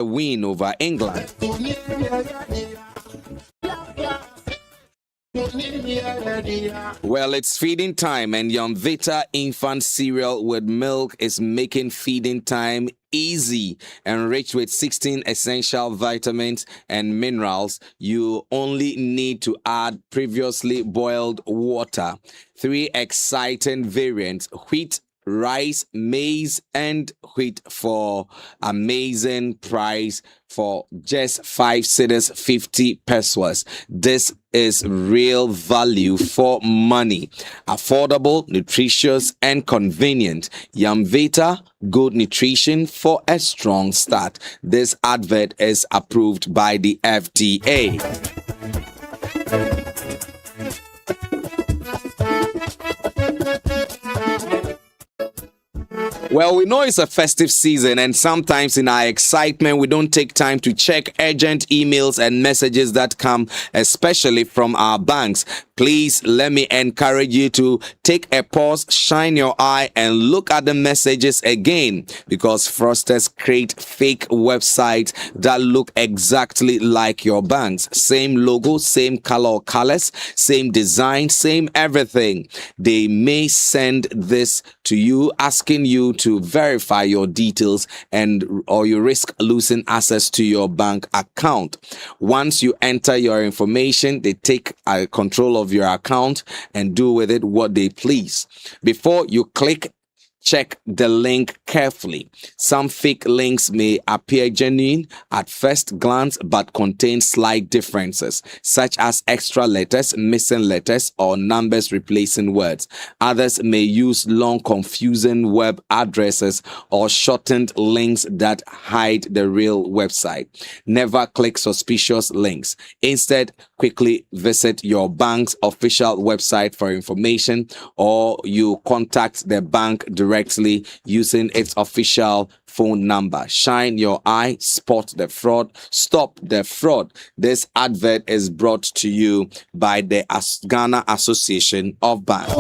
win over England. Well, it's feeding time, and Yumvita infant cereal with milk is making feeding time easy. Enriched with 16 essential vitamins and minerals, you only need to add previously boiled water. 3 exciting variants: wheat, rice, maize, and wheat for amazing price for just 5 cedis 50 pesos. This is real value for money. Affordable, nutritious, and convenient. Yumvita, good nutrition for a strong start. This advert is approved by the FDA. Well, we know it's a festive season, and sometimes in our excitement, we don't take time to check urgent emails and messages that come, especially from our banks. Please let me encourage you to take a pause, shine your eye, and look at the messages again, because fraudsters create fake websites that look exactly like your bank's. Same logo, same color or colors, same design, same everything. They may send this to you asking you to verify your details, or you risk losing access to your bank account. Once you enter your information, they take control of your account and do with it what they please. Before you click, check the link carefully. Some fake links may appear genuine at first glance but contain slight differences, such as extra letters, missing letters, or numbers replacing words. Others may use long, confusing web addresses or shortened links that hide the real website. Never click suspicious links. Instead, quickly visit your bank's official website for information, or you contact the bank directly using its official phone number. Shine your eye, spot the fraud, stop the fraud. This advert is brought to you by the Ghana Association of Banks.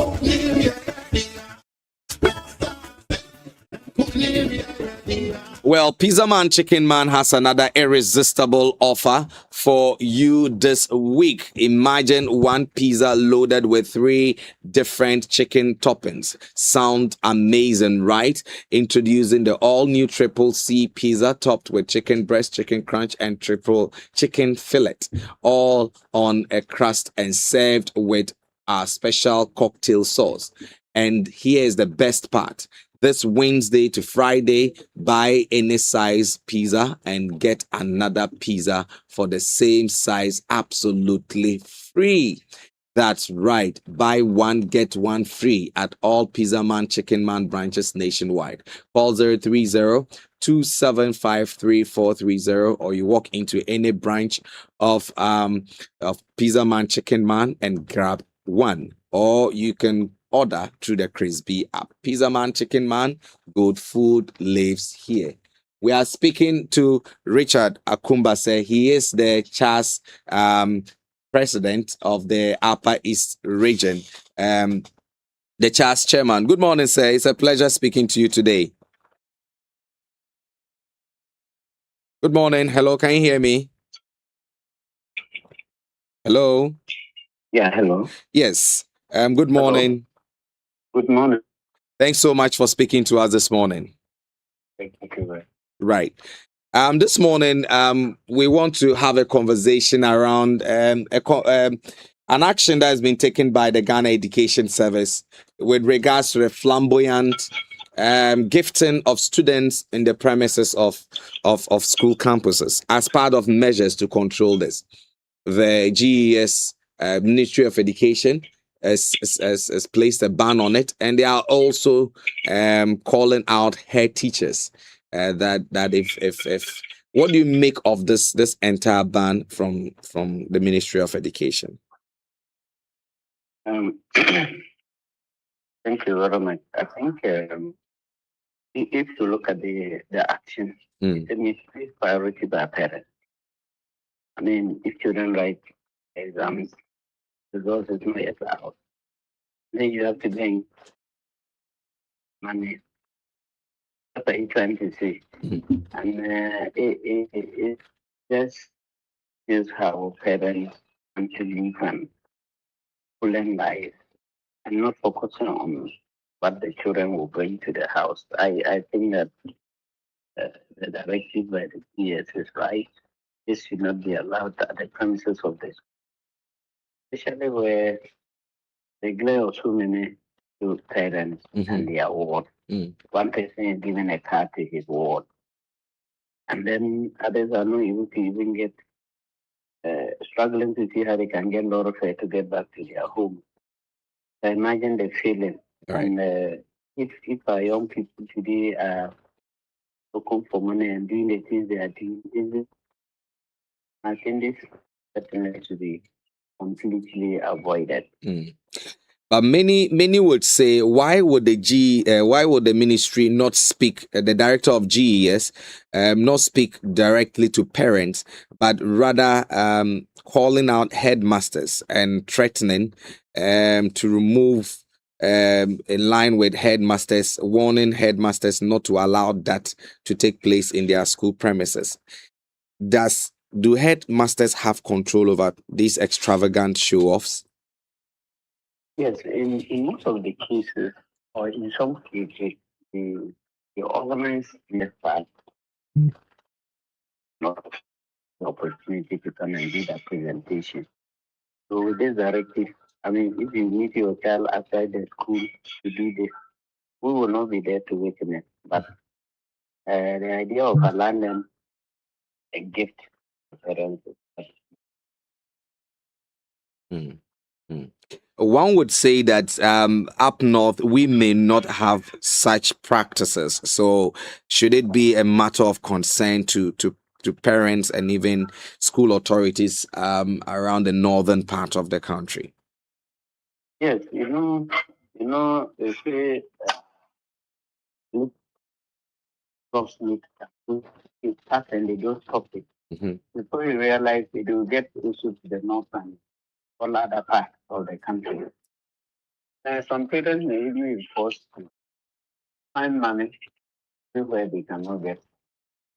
Well, Pizza Man Chicken Man has another irresistible offer for you this week. Imagine one pizza loaded with 3 different chicken toppings. Sound amazing, right? Introducing the all-new Triple C pizza topped with chicken breast, chicken crunch, and triple chicken fillet, all on a crust and served with our special cocktail sauce. And here is the best part. This Wednesday to Friday, buy any size pizza and get another pizza for the same size absolutely free. That's right. Buy one, get one free at all Pizza Man Chicken Man branches nationwide. Call 030-2753-430, or you walk into any branch of Pizza Man Chicken Man and grab one. Or you can order through the Crispy app. Pizza Man Chicken Man, good food lives here. We are speaking to Richard Akumbase. He is the CHAS president of the Upper East region, the CHAS chairman. Good morning, sir. It's a pleasure speaking to you today. Good morning. Hello, can you hear me? Hello? Yeah, hello. Yes. Good morning. Hello. Good morning. Thanks so much for speaking to us this morning. Thank you. Right. This morning, we want to have a conversation around an action that has been taken by the Ghana Education Service with regards to the flamboyant gifting of students in the premises of school campuses as part of measures to control this. The GES, Ministry of Education, has placed a ban on it, and they are also calling out head teachers. That if what do you make of this entire ban from the Ministry of Education? Thank you very much. I think if you look at the action, it means priority by parents. I mean, if children write exams, results is not yet out, then you have to bring money What are you trying to say? Mhm. And it just is how parents actually can learn life and not focusing on what the children will bring to the house. I think that the directive by the PS is right. This should not be allowed at the premises of the school, especially where they glare so many to parents and Mhm. their ward. Mm. One person is given a card to his ward, and then others are not able to even get struggling to see how they can get lot of fare to get back to their home. So imagine the feeling. Right. And if our young people today are looking for money and doing the things they are doing, I think this certainly to be completely avoided. Mm. But many would say, why would why would the ministry not speak, the director of GES, not speak directly to parents, but rather calling out headmasters and threatening to remove, in line with headmasters, warning headmasters not to allow that to take place in their school premises. Do headmasters have control over these extravagant show-offs? Yes, in most of the cases, or in some cases, the organized the fact not the opportunity to come and do that presentation. So with this directive, I mean, if you meet your child outside the school to do this, we will not be there to witness. But the idea of allowing them a gift to parents. Mm. Mm. One would say that up north we may not have such practices. So should it be a matter of concern to parents and even school authorities around the northern part of the country? Yes, they say look meat it starts and they don't stop it. Mhm. Before you realize it will get also to the north and all other parts of the country. Some parents may even be forced to find money where they cannot get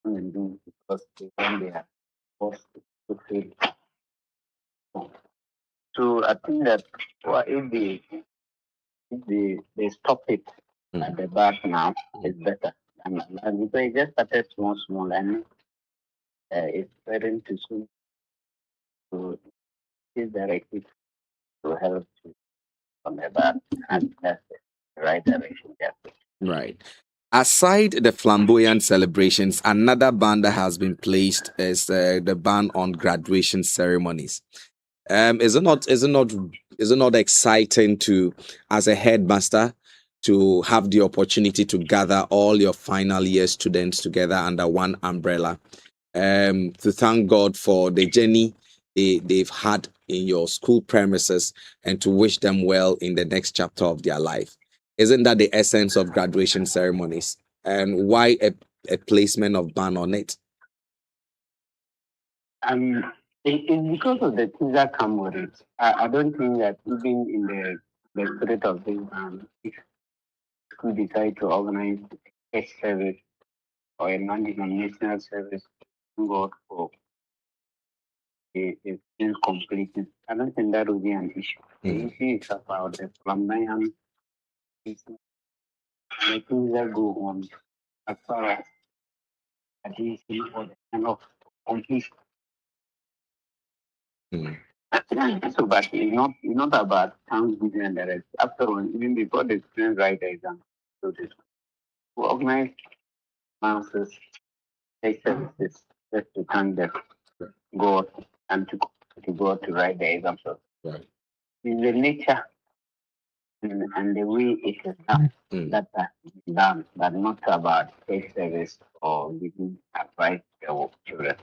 and do because when they are forced to pay. So I think that if they stop it at the back now, it's better. And because it just started small, and it's spreading to soon. So this directive to help on the back, and that's the right direction. Yeah. Right. Aside the flamboyant celebrations, another ban that has been placed is the ban on graduation ceremonies. Is it not exciting to, as a headmaster, to have the opportunity to gather all your final year students together under one umbrella, to thank God for the journey they've had in your school premises, and to wish them well in the next chapter of their life? Isn't that the essence of graduation ceremonies? And why a placement of ban on it? It's because of the things that come with it. I don't think that even in the spirit of this, if school decide to organize a service or a non-denominational service, God for a things completed, I don't think that will be an issue. The Mm. issue is about the flamboyant things, the things that go on as far as addition or the kind of complete. Mm. So, but it's not about Thanksgiving and the rest. After all, even before the students write the exam, so this to organize masses, take services, just to thank them, God, and to go to write the exam. So, Right. in the nature and the way it is done, Mm. that has been done, but not about take service or giving advice to children.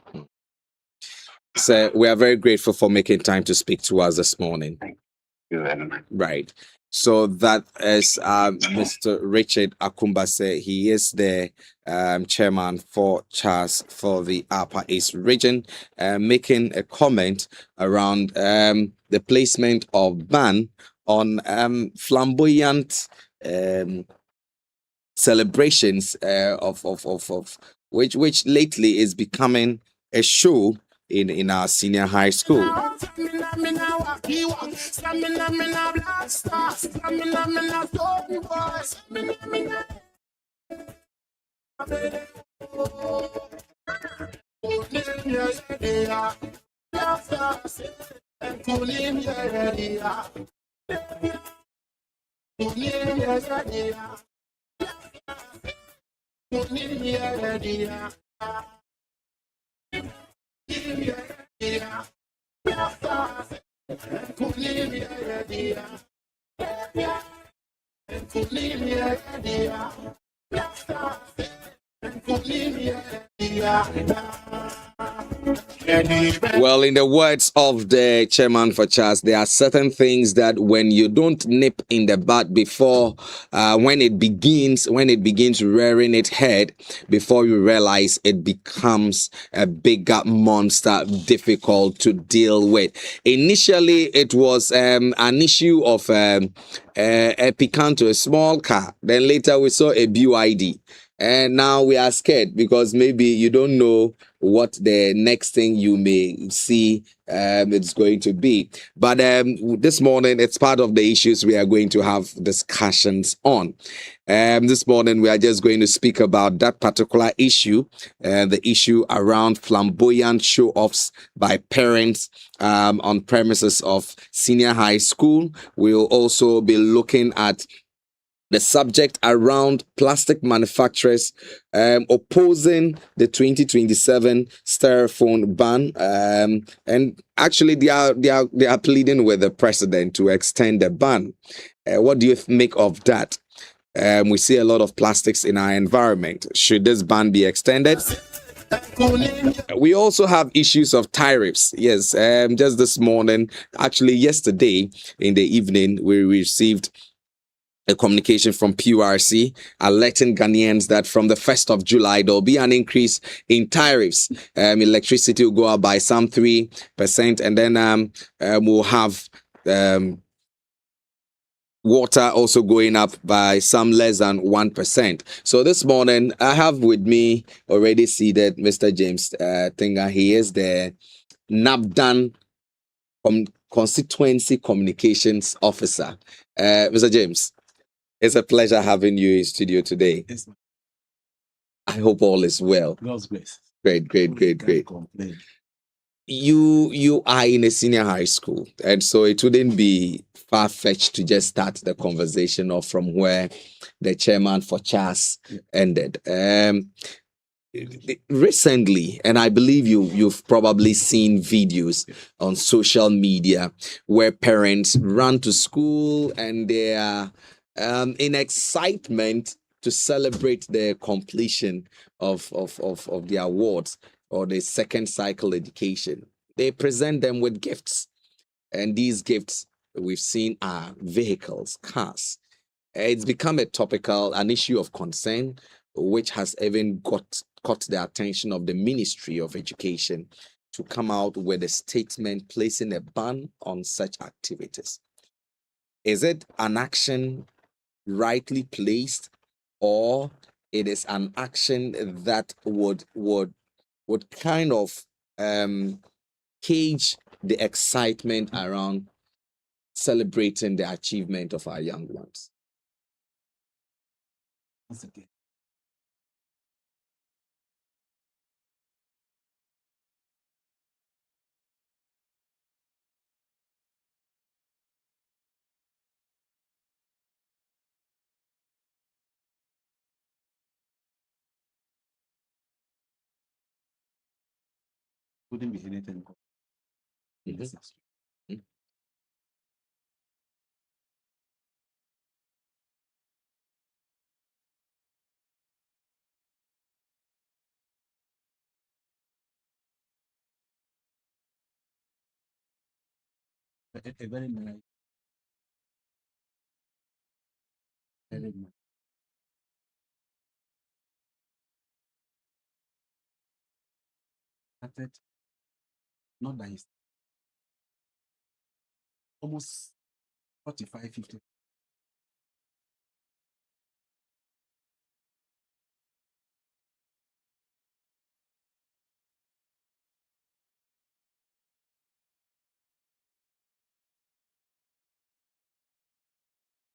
So we are very grateful for making time to speak to us this morning. Thank you very much. Right. So that is Mr. Richard Akumbase. He is the chairman for CHAS for the Upper East region, making a comment around the placement of ban on flamboyant um, celebrations of which lately is becoming a show in our senior high school. Well, in the words of the chairman for CHAS, there are certain things that when you don't nip in the bud before, when it begins rearing its head, before you realize it becomes a bigger monster, difficult to deal with. Initially, it was an issue of a Picanto, a small car. Then later we saw a BYD. And now we are scared because maybe you don't know what the next thing you may see it's going to be. But this morning, it's part of the issues we are going to have discussions on. This morning, we are just going to speak about that particular issue, the issue around flamboyant show-offs by parents on premises of senior high school. We'll also be looking at the subject around plastic manufacturers opposing the 2027 styrofoam ban, and actually they are pleading with the president to extend the ban. What do you make of that? We see a lot of plastics in our environment. Should this ban be extended? We also have issues of tariffs. Yes, just this morning, actually yesterday in the evening, we received a communication from PURC alerting Ghanaians that from the 1st of July, there will be an increase in tariffs. Electricity will go up by some 3%, and then we'll have water also going up by some less than 1%. So this morning, I have with me already seated Mr. James Tinga. He is the NABDAN Constituency Communications Officer. Mr. James, it's a pleasure having you in studio today. Yes, I hope all is well. God's grace. Great. You are in a senior high school, and so it wouldn't be far-fetched to just start the conversation off from where the chairman for CHAS ended. Recently, and I believe you've probably seen videos on social media where parents run to school and they are in excitement to celebrate the completion of the awards or the second cycle education. They present them with gifts, and these gifts we've seen are vehicles, cars. It's become an issue of concern, which has even caught the attention of the Ministry of Education to come out with a statement placing a ban on such activities. Is it an action rightly placed, or it is an action that would kind of cage the excitement around celebrating the achievement of our young ones? Once again. Wouldn't be anything. A very nice. Very nice. Started, not that he's almost 45, 50.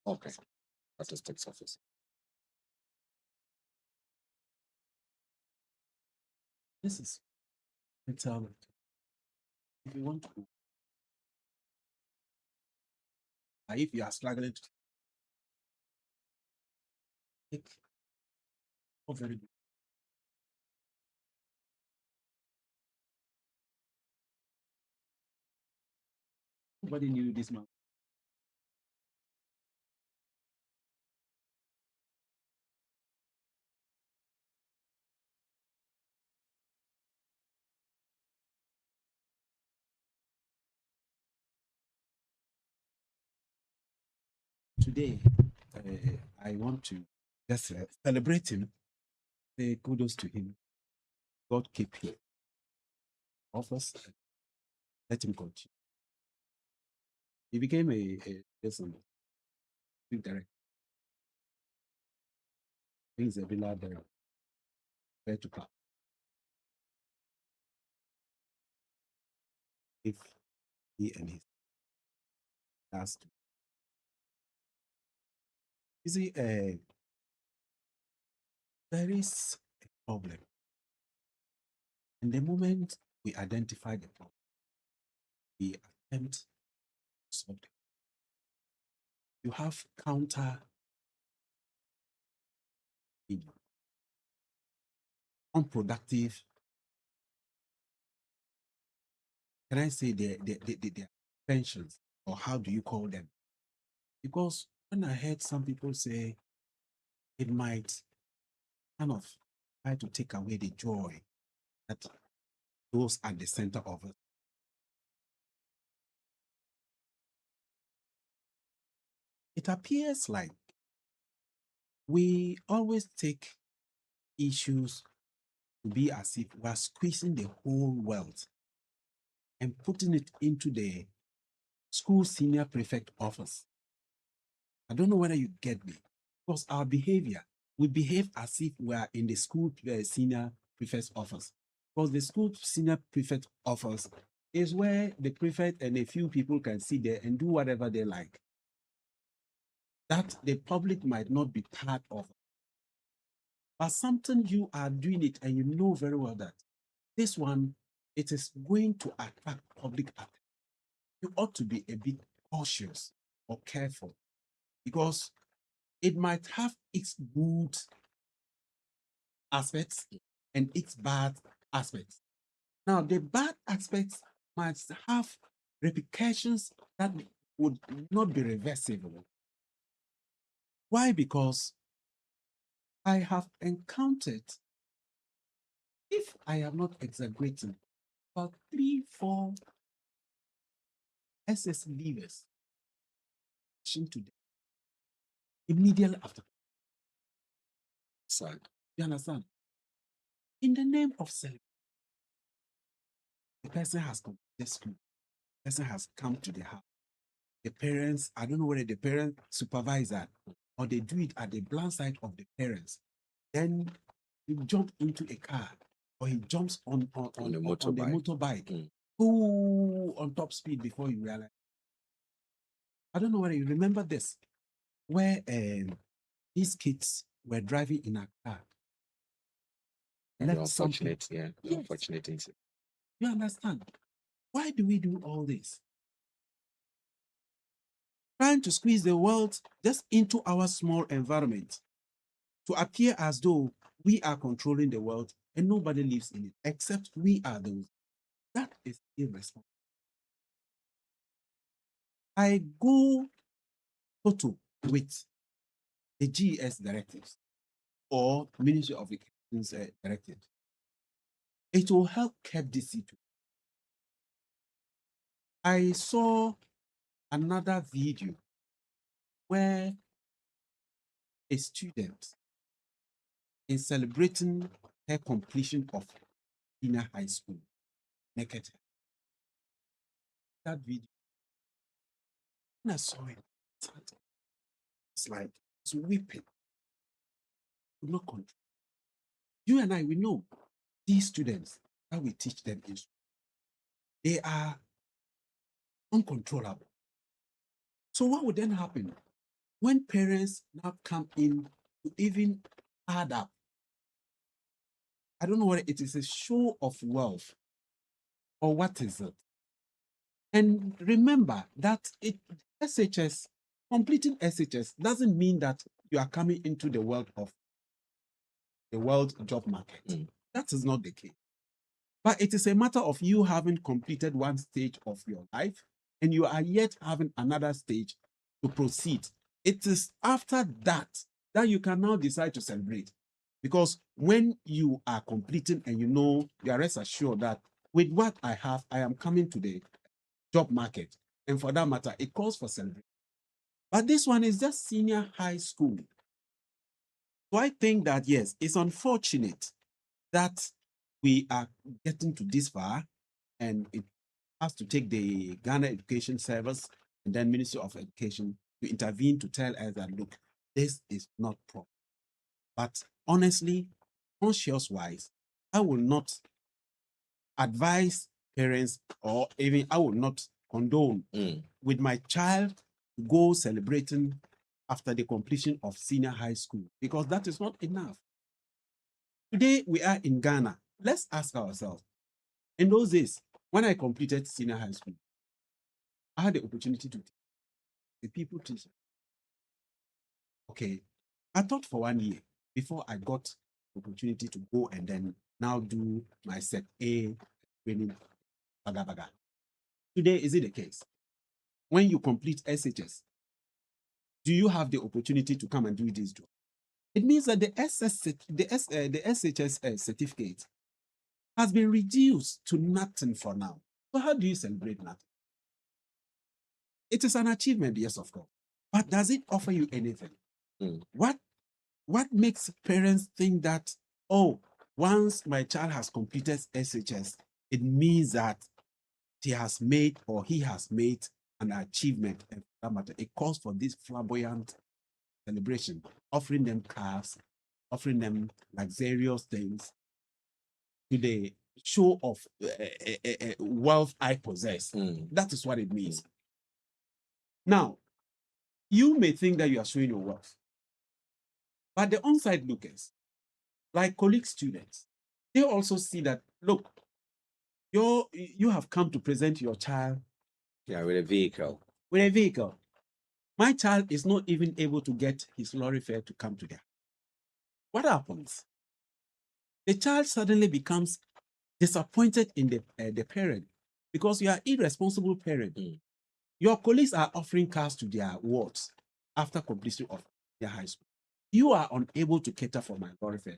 Okay. Statistics officer. This is mental. If you want to, if you are struggling to take very good. Nobody knew this man. Today, I want to just celebrate him. Say kudos to him. God keep him. Offers. Let him continue. He became a director. He's a villa director. Where to come? If he and his last. You see, there is a problem. And the moment we identify the problem, we attempt to solve it. You have counter unproductive. Can I say the pensions, or how do you call them? Because when I heard some people say it might kind of try to take away the joy that those at the center of it. It appears like we always take issues to be as if we're squeezing the whole world and putting it into the school senior prefect office. I don't know whether you get me, because our behavior, we behave as if we are in the school senior prefect's office. Because the school senior prefect office is where the prefect and a few people can sit there and do whatever they like. That the public might not be part of. But something you are doing it and you know very well that this one, it is going to attract public attention. You ought to be a bit cautious or careful, because it might have its good aspects and its bad aspects. Now, the bad aspects might have repercussions that would not be reversible. Why? Because I have encountered, if I am not exaggerating, about 3-4 SS leaders today immediately after. Sad. You understand? In the name of celebration, the person has come to the school, the person has come to the house. The parents, I don't know whether the parent supervise that or they do it at the blind side of the parents. Then he jump into a car or he jumps on the motorbike. Who on top speed before you realize. I don't know whether you remember this, where these kids were driving in a car. Unfortunate, yeah. Yes. Unfortunate incident. You understand? Why do we do all this? Trying to squeeze the world just into our small environment to appear as though we are controlling the world and nobody lives in it except we are those. That is irresponsible. I go photo with the GS directives or Ministry of Education directives. It will help keep this situation. I saw another video where a student is celebrating her completion of senior high school naked. That video, when I saw it, it's like it's weeping. Could not control. You and I, we know these students that we teach them in school, they are uncontrollable. So what would then happen when parents now come in to even add up, I don't know what it is, a show of wealth, or what is it? And remember that SHS, completing SHS doesn't mean that you are coming into the world job market. That is not the case. But it is a matter of you having completed one stage of your life and you are yet having another stage to proceed. It is after that that you can now decide to celebrate. Because when you are completing and you are rest assured that with what I have, I am coming to the job market. And for that matter, it calls for celebration. But this one is just senior high school. So I think that, yes, it's unfortunate that we are getting to this far, and it has to take the Ghana Education Service and then Ministry of Education to intervene to tell us that, look, this is not proper. But honestly, conscience-wise, I will not advise parents, or even I will not condone with my child to go celebrating after the completion of senior high school, because that is not enough. Today we are in Ghana. Let's ask ourselves, in those days, when I completed senior high school, I had the opportunity to teach the people teacher. Okay, I taught for 1 year before I got the opportunity to go and then now do my set A training. Baga. Today, is it the case? When you complete SHS, do you have the opportunity to come and do this job? It means that the SHS certificate has been reduced to nothing for now. So how do you celebrate nothing? It is an achievement, yes, of course. But does it offer you anything? What makes parents think that, oh, once my child has completed SHS, it means that he has made an achievement, and for that matter, it calls for this flamboyant celebration, offering them cars, offering them luxurious things to the show of wealth I possess. That is what it means. Now, you may think that you are showing your wealth, but the on-site lookers, like colleague students, they also see that, look, you have come to present your child with a vehicle. My child is not even able to get his lorry fare to come to there. What happens? The child suddenly becomes disappointed in the parent, because you are irresponsible parent. Your colleagues are offering cars to their wards after completion of their high school. You are unable to cater for my lorry fare.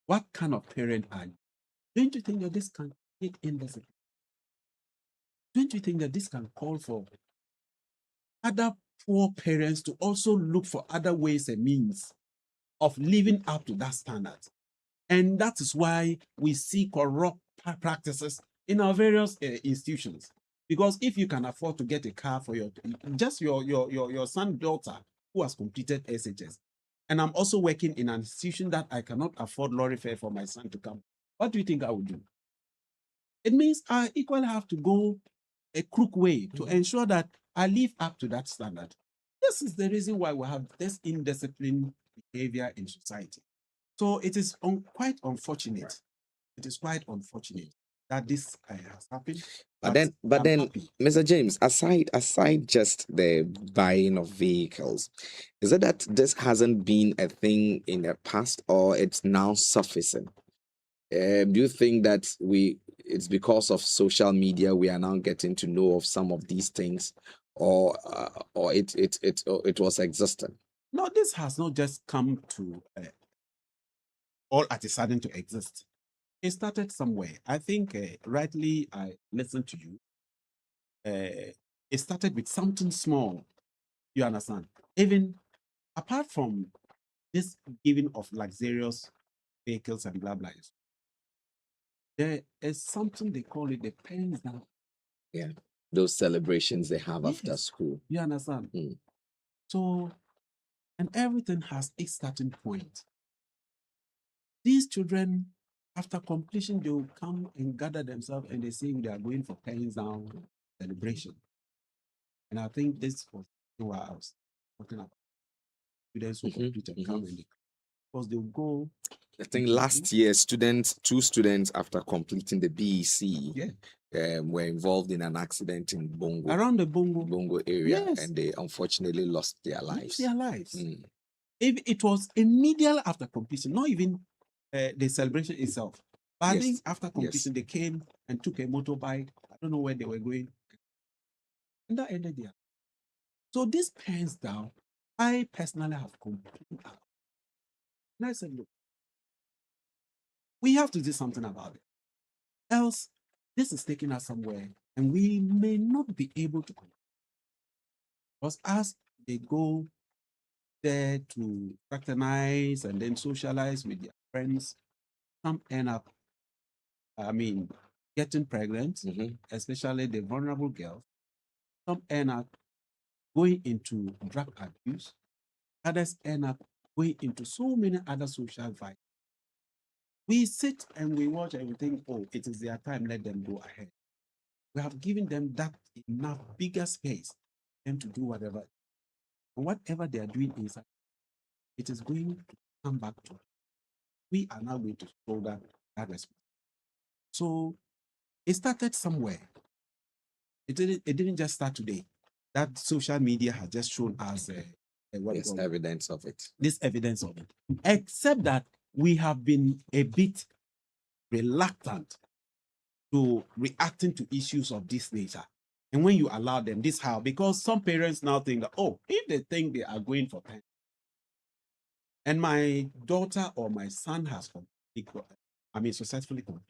What kind of parent are you? Don't you think that this can take indiscipline? Don't you think that this can call for other poor parents to also look for other ways and means of living up to that standard? And that is why we see corrupt practices in our various institutions. Because if you can afford to get a car for your son, daughter who has completed SHS, and I'm also working in an institution that I cannot afford lorry fare for my son to come, what do you think I would do? It means I equally have to go a crook way to ensure that I live up to that standard. This is the reason why we have this indisciplined behavior in society. So it is quite unfortunate. It is quite unfortunate that this has happened. But then, happy. Mr. James, aside just the buying of vehicles, is it that this hasn't been a thing in the past, or it's now surfacing? Do you think that it's because of social media we are now getting to know of some of these things, or it was existing? No, this has not just come to all at a sudden to exist. It started somewhere. I think rightly I listened to you. It started with something small. You understand? Even apart from this giving of luxurious vehicles and blah blah, there is something they call it the pens down. Yeah, those celebrations they have after Yes. school. You understand? So, and everything has a starting point. These children, after completion, they will come and gather themselves and they say they are going for pens down celebration. And I think this was 2 hours. talking about students who Mhm, complete and come and because they'll go. I think last year, two students after completing the BEC Yeah. were involved in an accident in Bongo Around the Bongo area, Yes. and they unfortunately lost their lose lives. their lives. Mm. If it was immediately after completion, not even the celebration itself. But I think Yes, after completion, they came and took a motorbike. I don't know where they were going. And that ended there. So this pens down, I personally have complained about. And I said, look, we have to do something about it. Else, this is taking us somewhere and we may not be able to continue. Because as they go there to fraternize and then socialize with their friends, some end up, getting pregnant, especially the vulnerable girls. Some end up going into drug abuse. Others end up going into so many other social vices. We sit and we watch and we think, oh, it is their time, let them go ahead. We have given them that enough bigger space for them to do whatever. And whatever they are doing inside, it is going to come back to us. We are now going to shoulder that responsibility. So it started somewhere. It didn't just start today. That social media has just shown us Evidence of it. this evidence of it. Except that we have been a bit reluctant to reacting to issues of this nature. And when you allow them, this how, because some parents now think that, oh, if they think they are going for pen, and my daughter or my son has successfully completed,